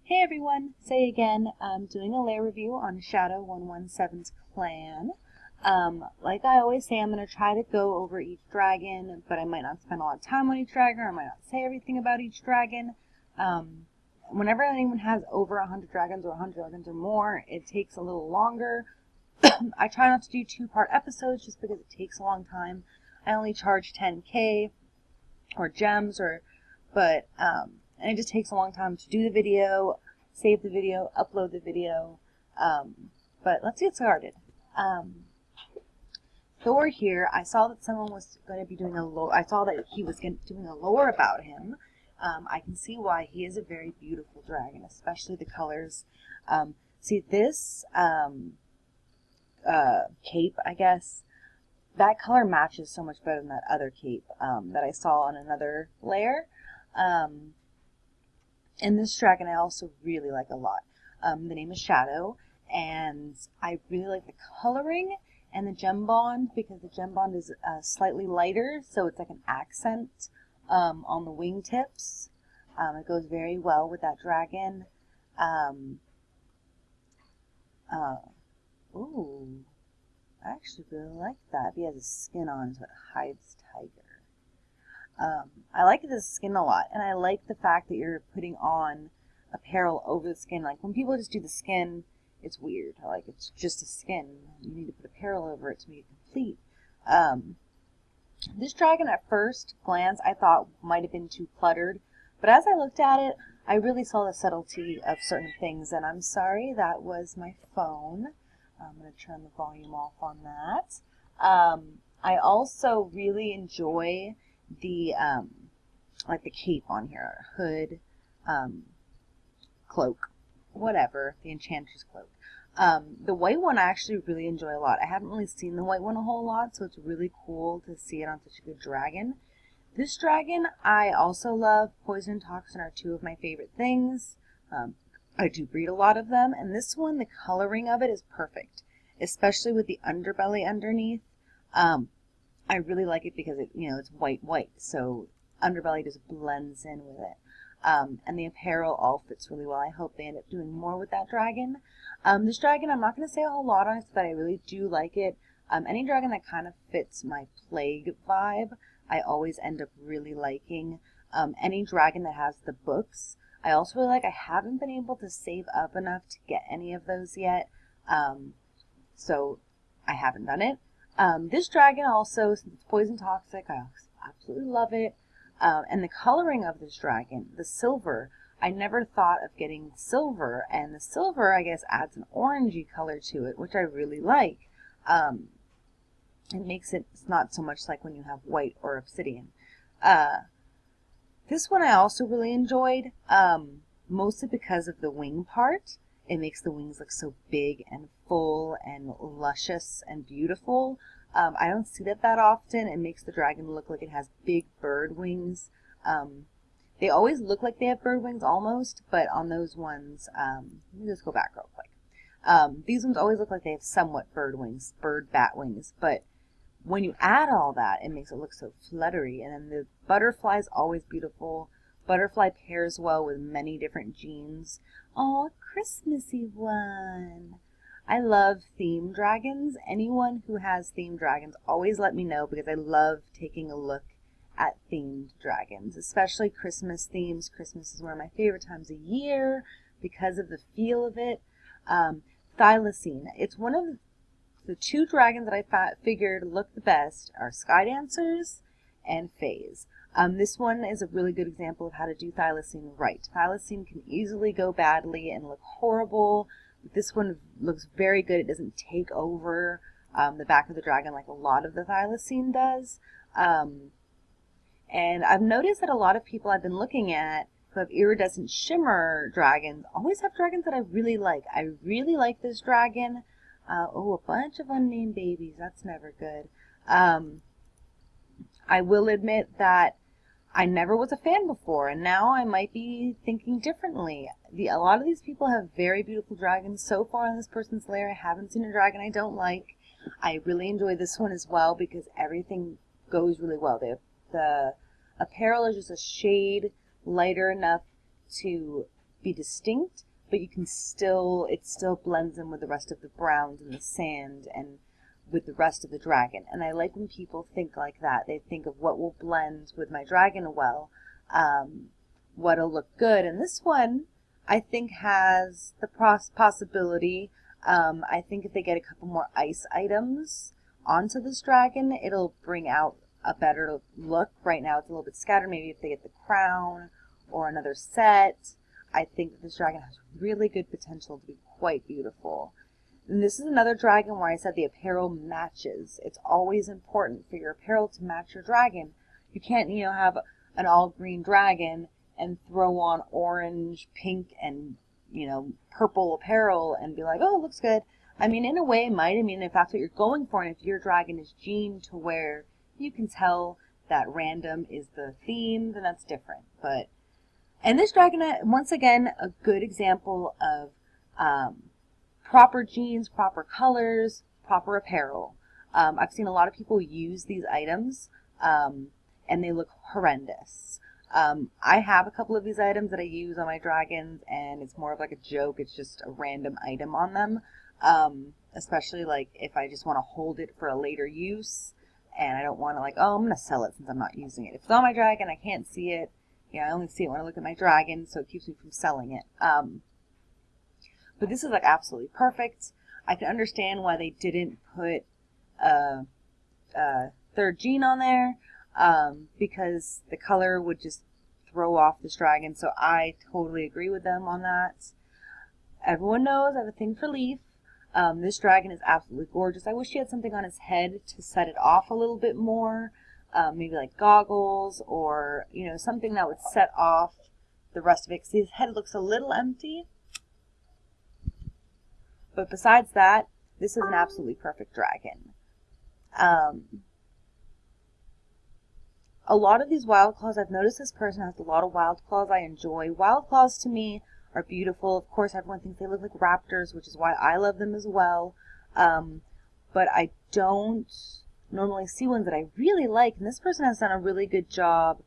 Hey everyone, Say again. I'm doing a lair review on Shadow117's clan. Like I always say, I'm going to try to go over each dragon, but I might not spend a lot of time on each dragon, or I might not say everything about each dragon. Whenever anyone has over 100 dragons or 100 dragons or more, it takes a little longer. I try not to do two-part episodes just because it takes a long time. I only charge 10K or gems, and it just takes a long time to do the video, save the video, upload the video. But let's get started. Thor here, I saw that someone was going to be doing a lore. I saw that he was doing a lore about him. I can see why he is a very beautiful dragon, especially the colors. See this cape, I guess. That color matches so much better than that other cape that I saw on another layer. And this dragon I also really like a lot. The name is Shadow, and I really like the coloring and the gem bond because the gem bond is slightly lighter, so it's like an accent on the wingtips. It goes very well with that dragon. Ooh, I actually really like that. He has his skin on, so it hides tiger. I like the skin a lot, and I like the fact that you're putting on apparel over the skin. Like when people just do the skin, it's weird. Like it's just a skin. You need to put apparel over it to make it complete. This dragon at first glance I thought might have been too cluttered, but as I looked at it, I really saw the subtlety of certain things, and I'm sorry, that was my phone. I'm going to turn the volume off on that. I also really enjoy the like the cape on here, hood, cloak, whatever, the enchantress cloak. The white one I actually really enjoy a lot. I haven't really seen the white one a whole lot, so it's really cool to see it on such a good dragon. This dragon I also love. Poison and toxin are two of my favorite things. I do breed a lot of them, and this one, the coloring of it is perfect, especially with the underbelly underneath. I really like it because it's white, so underbelly just blends in with it. And the apparel all fits really well. I hope they end up doing more with that dragon. This dragon, I'm not going to say a whole lot on it, but I really do like it. Any dragon that kind of fits my plague vibe, I always end up really liking. Any dragon that has the books, I also really like. I haven't been able to save up enough to get any of those yet, so I haven't done it. This dragon also, since it's poison toxic, I absolutely love it. And the coloring of this dragon, the silver, I never thought of getting silver, and the silver, I guess, adds an orangey color to it, which I really like. It makes it's not so much like when you have white or obsidian. This one I also really enjoyed, mostly because of the wing part. It makes the wings look so big and full and luscious and beautiful. I don't see that often. It makes the dragon look like it has big bird wings. They always look like they have bird wings almost, but on those ones, let me just go back real quick. These ones always look like they have somewhat bird wings, bird bat wings, but when you add all that, it makes it look so fluttery. And then the butterfly is always beautiful. Butterfly pairs well with many different genes. Oh, a Christmassy one. I love themed dragons. Anyone who has themed dragons, always let me know because I love taking a look at themed dragons, especially Christmas themes. Christmas is one of my favorite times of year because of the feel of it. Thylacine. It's one of the two dragons that I figured look the best are Sky Dancers and Fays. This one is a really good example of how to do thylacine right. Thylacine can easily go badly and look horrible. This one looks very good. It doesn't take over the back of the dragon like a lot of the thylacine does. And I've noticed that a lot of people I've been looking at who have iridescent shimmer dragons always have dragons that I really like. I really like this dragon. A bunch of unnamed babies. That's never good. I will admit that I never was a fan before, and now I might be thinking differently. A lot of these people have very beautiful dragons. So far in this person's lair, I haven't seen a dragon I don't like. I really enjoy this one as well because everything goes really well. The apparel is just a shade lighter enough to be distinct, but you can still, it still blends in with the rest of the browns and the sand and with the rest of the dragon. And I like when people think like that. They think of what will blend with my dragon well, what'll look good. And this one, I think, has the possibility. I think if they get a couple more ice items onto this dragon, it'll bring out a better look. Right now it's a little bit scattered. Maybe if they get the crown or another set, I think that this dragon has really good potential to be quite beautiful. And this is another dragon where I said the apparel matches. It's always important for your apparel to match your dragon. You can't, have an all green dragon and throw on orange, pink, and, purple apparel and be like, oh, it looks good. I mean, in a way it might. I mean, if that's what you're going for, and if your dragon is jean to where you can tell that random is the theme, then that's different. And this dragon, once again, a good example of proper jeans, proper colors, proper apparel. I've seen a lot of people use these items, and they look horrendous. I have a couple of these items that I use on my dragons, and it's more of like a joke. It's just a random item on them, especially like if I just want to hold it for a later use, and I don't want to I'm going to sell it since I'm not using it. If it's on my dragon, I can't see it. I only see it when I look at my dragon, so it keeps me from selling it. But this is like absolutely perfect. I can understand why they didn't put a third jean on there, because the color would just throw off this dragon. So I totally agree with them on that. Everyone knows I have a thing for Leaf. This dragon is absolutely gorgeous. I wish he had something on his head to set it off a little bit more. Maybe like goggles or, something that would set off the rest of it. Because his head looks a little empty. But besides that, this is an absolutely perfect dragon. A lot of these wild claws, I've noticed this person has a lot of wild claws I enjoy. Wild claws to me are beautiful. Of course, everyone thinks they look like raptors, which is why I love them as well. But I don't normally see ones that I really like. And this person has done a really good job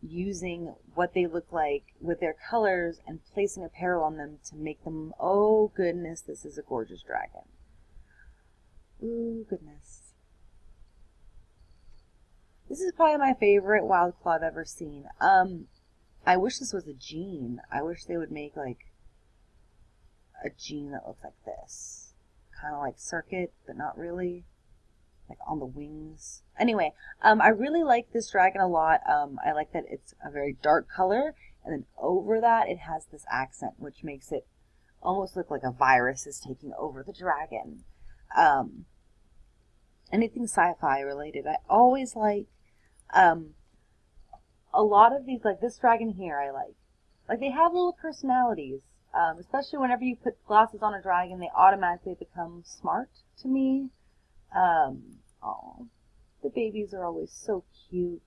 using what they look like with their colors and placing apparel on them to make them, oh goodness, this is a gorgeous dragon. Ooh, goodness. This is probably my favorite wild claw I've ever seen. I wish this was a jean. I wish they would make like a jean that looks like this. Kind of like Circuit, but not really. Like on the wings. Anyway, I really like this dragon a lot. I like that it's a very dark color, and then over that it has this accent, which makes it almost look like a virus is taking over the dragon. Anything sci-fi related, I always like. A lot of these, like this dragon here, I like. Like they have little personalities. Especially whenever you put glasses on a dragon, they automatically become smart to me. Oh, the babies are always so cute.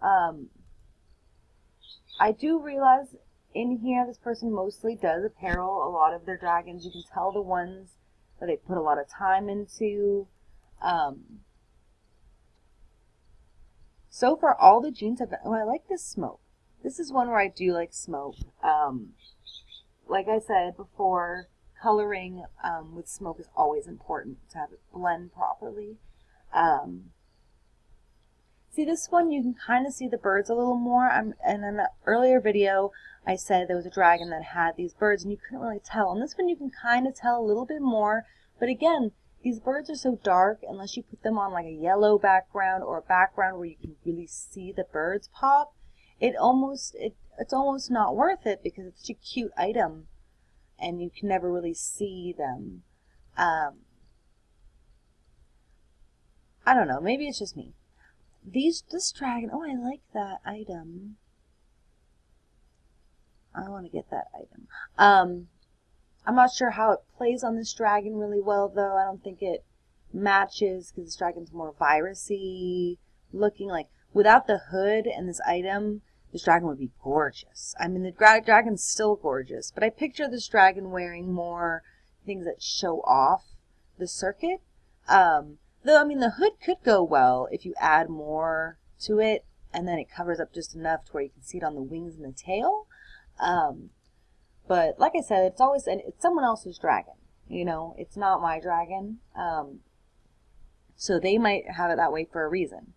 I do realize in here this person mostly does apparel a lot of their dragons. You can tell the ones that they put a lot of time into. So far, all the jeans have been, oh, I like this smoke. This is one where I do like smoke. Like I said before, coloring with smoke is always important to have it blend properly. See this one, you can kind of see the birds a little more. And in an earlier video, I said there was a dragon that had these birds, and you couldn't really tell. On this one, you can kind of tell a little bit more. But again, these birds are so dark, unless you put them on like a yellow background or a background where you can really see the birds pop, it's almost not worth it because it's such a cute item and you can never really see them. I don't know, maybe it's just me. This dragon, oh, I like that item. I want to get that item. I'm not sure how it plays on this dragon really well, though. I don't think it matches because this dragon's more virusy looking. Like, without the hood and this item, this dragon would be gorgeous. I mean, the dragon's still gorgeous, but I picture this dragon wearing more things that show off the circuit. Though, I mean, the hood could go well if you add more to it, and then it covers up just enough to where you can see it on the wings and the tail. But like I said, it's always, and it's someone else's dragon. You know, it's not my dragon. So they might have it that way for a reason.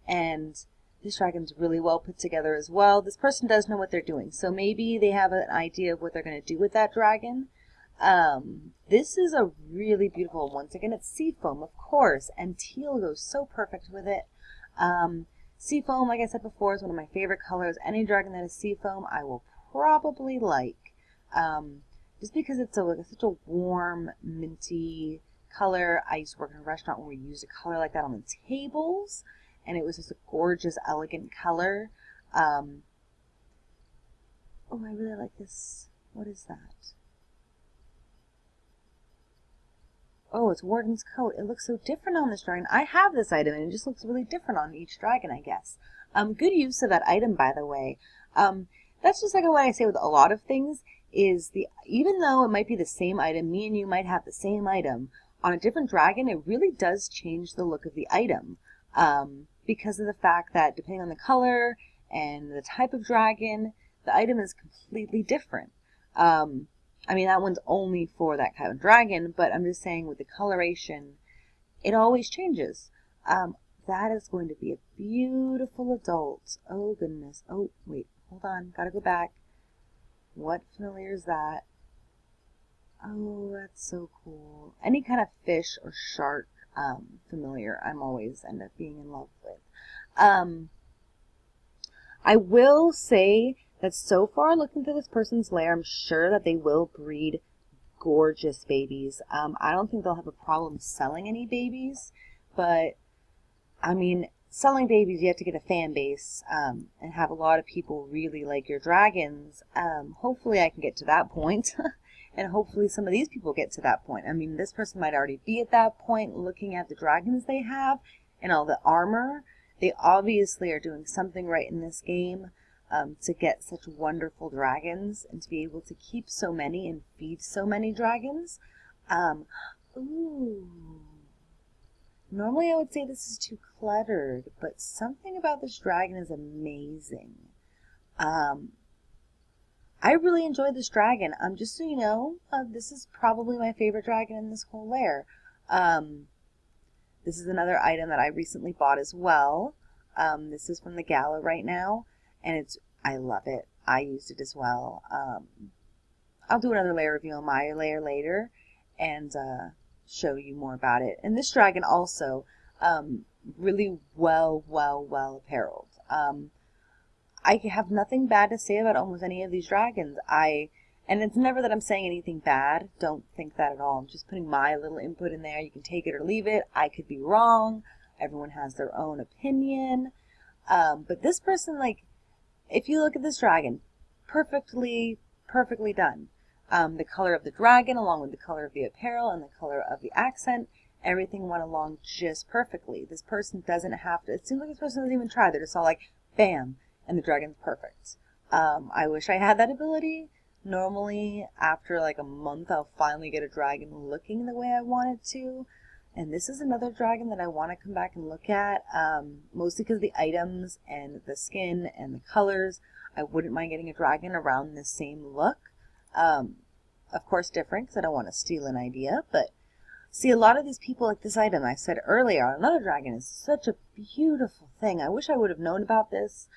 And this dragon's really well put together as well. This person does know what they're doing. So maybe they have an idea of what they're going to do with that dragon. This is a really beautiful one. Once again, it's seafoam, of course, and teal goes so perfect with it. Seafoam, like I said before, is one of my favorite colors. Any dragon that is seafoam, I will probably like. Just because it's such a warm, minty color. I used to work in a restaurant where we used a color like that on the tables, and it was just a gorgeous, elegant color. Oh, I really like this. What is that? Oh, it's Warden's coat. It looks so different on this dragon. I have this item, and it just looks really different on each dragon, I guess. Good use of that item, by the way. That's just like what I say with a lot of things, is even though it might be the same item, me and you might have the same item, on a different dragon, it really does change the look of the item. Because of the fact that depending on the color and the type of dragon, the item is completely different. I mean, that one's only for that kind of dragon, but I'm just saying with the coloration, it always changes. That is going to be a beautiful adult. Oh, goodness. Oh, wait, hold on. Gotta go back. What familiar is that? Oh, that's so cool. Any kind of fish or shark familiar, I'm always end up being in love with. I will say that so far, looking through this person's lair, I'm sure that they will breed gorgeous babies. I don't think they'll have a problem selling any babies, but I mean, selling babies, you have to get a fan base and have a lot of people really like your dragons. Hopefully I can get to that point. And hopefully some of these people get to that point. I mean, this person might already be at that point looking at the dragons they have and all the armor. They obviously are doing something right in this game to get such wonderful dragons and to be able to keep so many and feed so many dragons. Ooh. Normally I would say this is too cluttered, but something about this dragon is amazing. I really enjoyed this dragon. Just so you know, this is probably my favorite dragon in this whole lair. This is another item that I recently bought as well. This is from the gala right now, and I love it. I used it as well. I'll do another lair review on my lair later and show you more about it. And this dragon also really well appareled. I have nothing bad to say about almost any of these dragons. And it's never that I'm saying anything bad. Don't think that at all. I'm just putting my little input in there. You can take it or leave it. I could be wrong. Everyone has their own opinion. But this person, like, if you look at this dragon, perfectly done. The color of the dragon, along with the color of the apparel and the color of the accent, everything went along just perfectly. This person doesn't have to, it seems like this person doesn't even try. They're just all like, bam, and the dragon's perfect. I wish I had that ability. Normally, after like a month, I'll finally get a dragon looking the way I want it to. And this is another dragon that I want to come back and look at, mostly because the items and the skin and the colors. I wouldn't mind getting a dragon around the same look. Of course different, because I don't want to steal an idea, but see, a lot of these people like this item I said earlier on another dragon is such a beautiful thing. I wish I would have known about this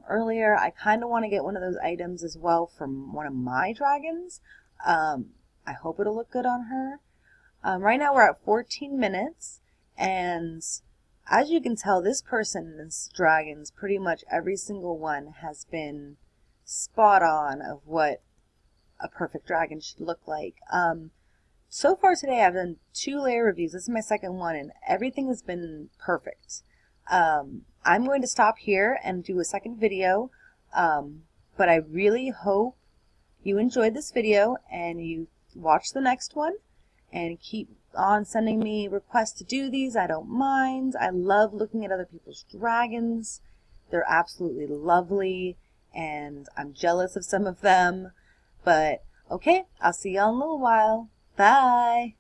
earlier. I kind of want to get one of those items as well from one of my dragons. I hope it'll look good on her. Right now we're at 14 minutes, and as you can tell, this person's dragons, pretty much every single one has been spot on of what a perfect dragon should look like. So far today I've done 2 layer reviews. This is my second one, and everything has been perfect. I'm going to stop here and do a second video, but I really hope you enjoyed this video and you watch the next one and keep on sending me requests to do these. I don't mind. I love looking at other people's dragons. They're absolutely lovely, and I'm jealous of some of them. But okay, I'll see y'all in a little while. Bye!